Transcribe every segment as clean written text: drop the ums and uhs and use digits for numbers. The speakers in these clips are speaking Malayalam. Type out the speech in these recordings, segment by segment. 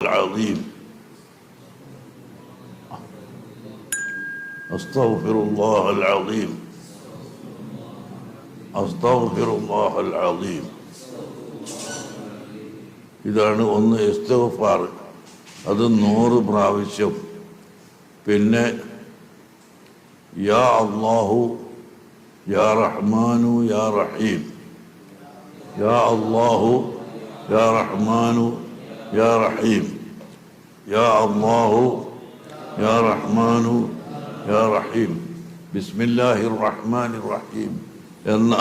العظيم أستغفر الله العظيم أستغفر الله العظيم. ഇതാണ് ഒന്ന് ഇസ്തിഗ്ഫാർ. അത് 100 പ്രാവശ്യം. പിന്നെ യാ അല്ലാഹു യാ റഹ്മാനു യാ റഹീം, യാ അല്ലാഹു യാ റഹ്മാനു യാ റഹീം, യാ അല്ലാഹു യാ റഹ്മാനു യാ റഹീം, ബിസ്മില്ലാഹിർ റഹ്മാനിർ റഹീം എന്ന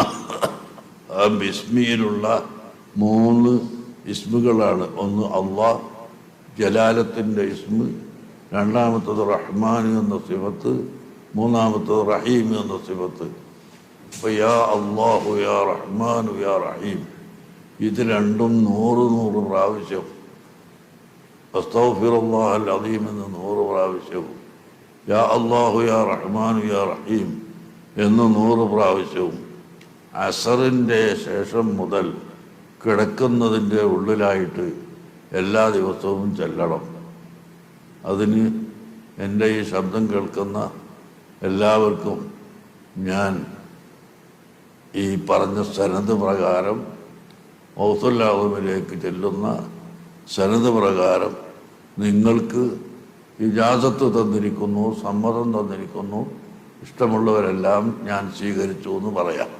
ആ ബിസ്മിയിലുള്ള 3 ഇസ്മുകളാണ്. ഒന്ന് അള്ളാഹ്, ജലാലത്തിൻ്റെ ഇസ്മ്, രണ്ടാമത്തത് റഹ്മാൻ എന്ന സിഫത്ത്, മൂന്നാമത്തത് റഹീം എന്ന സിഫത്ത്. അപ്പോൾ യാ അല്ലാഹു യാ റഹ്മാനു യാ റഹീം ഇത് രണ്ടും 100 പ്രാവശ്യം, അസ്തഗ്ഫിറുല്ലാഹൽ അദീം എന്ന് 100 പ്രാവശ്യവും, യാ അല്ലാഹു യാ റഹ്മാനു യാ റഹീം എന്ന് 100 പ്രാവശ്യവും അസറിൻ്റെ ശേഷം മുതൽ കിടക്കുന്നതിൻ്റെ ഉള്ളിലായിട്ട് എല്ലാ ദിവസവും ചെല്ലണം. അതിന് എൻ്റെ ഈ ശബ്ദം കേൾക്കുന്ന എല്ലാവർക്കും ഞാൻ ഈ പറഞ്ഞ സനദ് പ്രകാരം ഗൗസുൽ ആദമിലേക്ക് ചെല്ലുന്ന സനദ് പ്രകാരം നിങ്ങൾക്ക് ഇജാസത്ത് തന്നിരിക്കുന്നു, സമ്മതം തന്നിരിക്കുന്നു. ഇഷ്ടമുള്ളവരെല്ലാം ഞാൻ സ്വീകരിച്ചു എന്ന് പറയാം.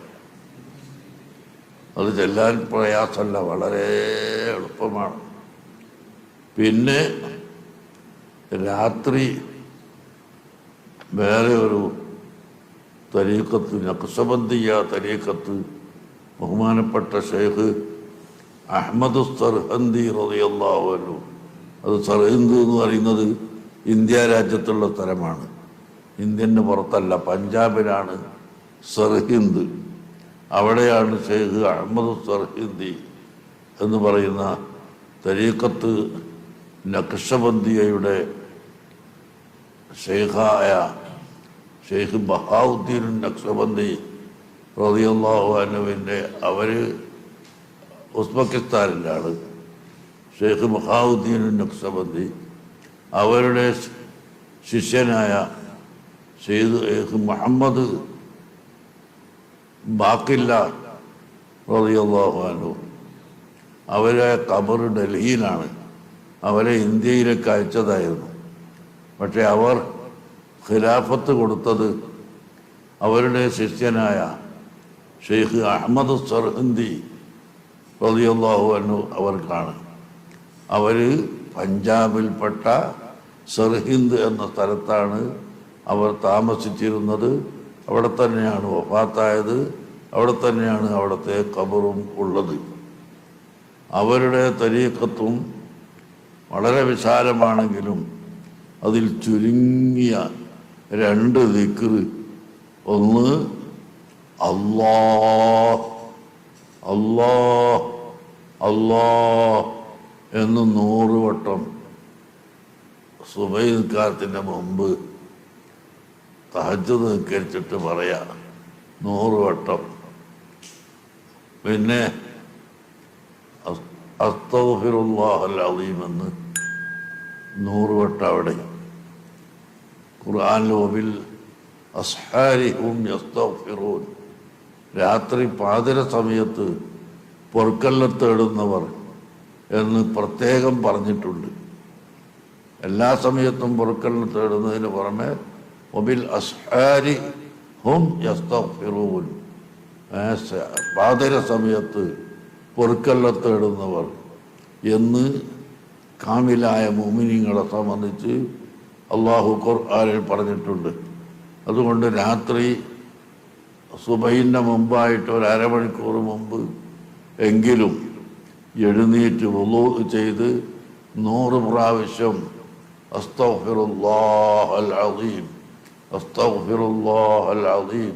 അത് ചെല്ലാൻ പ്രയാസമല്ല, വളരെ എളുപ്പമാണ്. പിന്നെ രാത്രി വേറെ ഒരു തരീഖത്ത്, നഖ്ശബന്ദിയ തരീഖത്ത്, ബഹുമാനപ്പെട്ട ഷെയ്ഖ് അഹ്മദ് സർഹന്ദി റളിയല്ലാഹു അൻഹു, അത് സർഹിന്ദ് എന്ന് പറയുന്നത് ഇന്ത്യ രാജ്യത്തുള്ള സ്ഥലമാണ്, ഇന്ത്യൻ്റെ പുറത്തല്ല, പഞ്ചാബിലാണ് സർഹിന്ദ്. അവിടെയാണ് ഷെയ്ഖ് അഹ്മദ് സർഹിന്ദി എന്ന് പറയുന്ന തരീഖത്ത് നഖ്ശബന്ദിയയുടെ ഷെയ്ഖായ ഷെയ്ഖ് ബഹാഉദ്ദീൻ നഖ്ശബന്ദി റളിയല്ലാഹു അൻഹുവിൻ്റെ, അവർ ഉസ്ബെക്കിസ്ഥാനിലാണ്. ഷെയ്ഖ് ബഹാഉദ്ദീൻ നഖ്ശബന്ദി അവരുടെ ശിഷ്യനായ ഷെയ്ഖ് മുഹമ്മദ് ബാക്കില്ല റളിയല്ലാഹു അൻഹു, അവരെ ഖബർ ഡൽഹിയിലാണ്. അവരെ ഇന്ത്യയിലേക്ക് അയച്ചതായിരുന്നു. പക്ഷെ അവർ ഖിലാഫത്ത് കൊടുത്തത് അവരുടെ ശിഷ്യനായ ഷെയ്ഖ് അഹ്മദ് സർഹിന്ദി റളിയല്ലാഹു അൻഹു അവർക്കാണ്. അവർ പഞ്ചാബിൽപ്പെട്ട സർഹിന്ദ് എന്ന സ്ഥലത്താണ് അവർ താമസിച്ചിരുന്നത്. അവിടെ തന്നെയാണ് വഫാത്തായത്, അവിടെ തന്നെയാണ് അവിടുത്തെ ഖബറും ഉള്ളത്. അവരുടെ തരീഖത്തും വളരെ വിശാലമാണെങ്കിലും അതിൽ ചുരുങ്ങിയ 2 ദിക്ർ, ഒന്ന് അല്ലാഹ് അല്ലാഹ് അല്ലാഹ് എന്ന് 100 വട്ടം സുബഹി നിസ്കാരത്തിൻ്റെ മുമ്പ് തഹജ്ജുദ് നിസ്കരിച്ചിട്ട് പറയാ 100 വട്ടം. പിന്നെ അസ്തഗ്ഫിറുല്ലാഹൽ അദീം എന്ന് 100 വട്ടം അവിടെ. ഖുർആനിൽ വബിൽ അസ്ഹാരി ഹും യസ്തഗ്ഫിറൂൻ, രാത്രി പാതിര സമയത്ത് പൊറുക്കലിനെ തേടുന്നവർ എന്ന് പ്രത്യേകം പറഞ്ഞിട്ടുണ്ട്. എല്ലാ സമയത്തും പൊറുക്കലിനെ തേടുന്നതിന് പുറമെ വബിൽ അസ്ഹാരി ഹും യസ്തഗ്ഫിറൂൻ, പാതിര സമയത്ത് പൊറുക്കലിനെ തേടുന്നവർ എന്ന് കാമിലായ മുഅ്മിനീങ്ങളെ സംബന്ധിച്ച് അള്ളാഹു ഖുർആനിൽ പറഞ്ഞിട്ടുണ്ട്. അതുകൊണ്ട് രാത്രി സുബഹിൻ്റെ മുമ്പായിട്ട് ഒരു അരമണിക്കൂർ മുമ്പ് എങ്കിലും എഴുന്നേറ്റ് വുളൂ ചെയ്ത് 100 പ്രാവശ്യം അസ്തഗ്ഫിറുല്ലാഹൽ അദീം അസ്തഗ്ഫിറുല്ലാഹൽ അദീം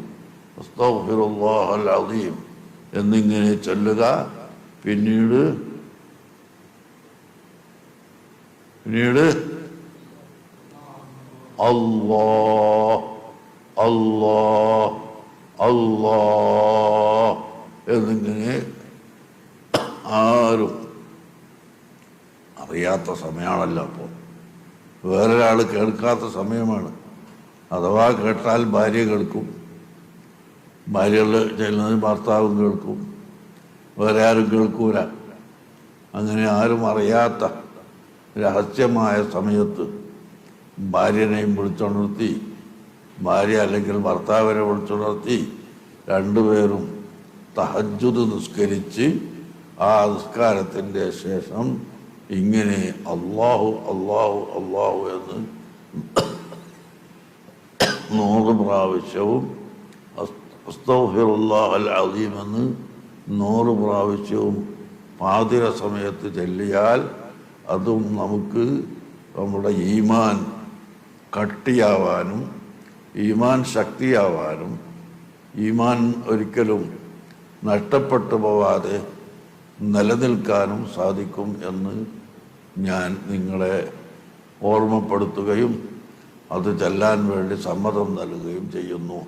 അസ്തഗ്ഫിറുല്ലാഹൽ അദീം എന്നിങ്ങനെ ചൊല്ലുക. പിന്നീട് അല്ലാഹ് അല്ലാഹ് അല്ലാഹ് എന്നിങ്ങനെ ആരും അറിയാത്ത സമയമാണല്ലോ. അപ്പോൾ വേറൊരാൾ കേൾക്കാത്ത സമയമാണ്. അഥവാ കേട്ടാൽ ഭാര്യ കേൾക്കും, ഭാര്യകൾ ചെല്ലുന്നത് ഭർത്താവും കേൾക്കും, വേറെ ആരും കേൾക്കൂല. അങ്ങനെ ആരും അറിയാത്ത രഹസ്യമായ സമയത്ത് ഭാര്യനെയും വിളിച്ചുണർത്തി, ഭാര്യ അല്ലെങ്കിൽ ഭർത്താവിനെ വിളിച്ചുണർത്തി രണ്ടുപേരും തഹജ്ജുദ് നിസ്കരിച്ച് ആ നിസ്കാരത്തിൻ്റെ ശേഷം ഇങ്ങനെ അല്ലാഹു അല്ലാഹു അല്ലാഹു എന്ന് 100 പ്രാവശ്യവും അസ്തഗ്ഫിറുല്ലാഹൽ അസീം എന്ന് 100 പ്രാവശ്യവും പാതിര സമയത്ത് ചൊല്ലിയാൽ അതും നമുക്ക് നമ്മുടെ ഈമാൻ കട്ടിയാവാനും ഈമാൻ ശക്തിയാവാനും ഈമാൻ ഒരിക്കലും നഷ്ടപ്പെട്ടു പോവാതെ നിലനിൽക്കാനും സാധിക്കും എന്ന് ഞാൻ നിങ്ങളെ ഓർമ്മപ്പെടുത്തുകയും അത് ചെല്ലാൻ വേണ്ടി സമ്മതം നൽകുകയും ചെയ്യുന്നു.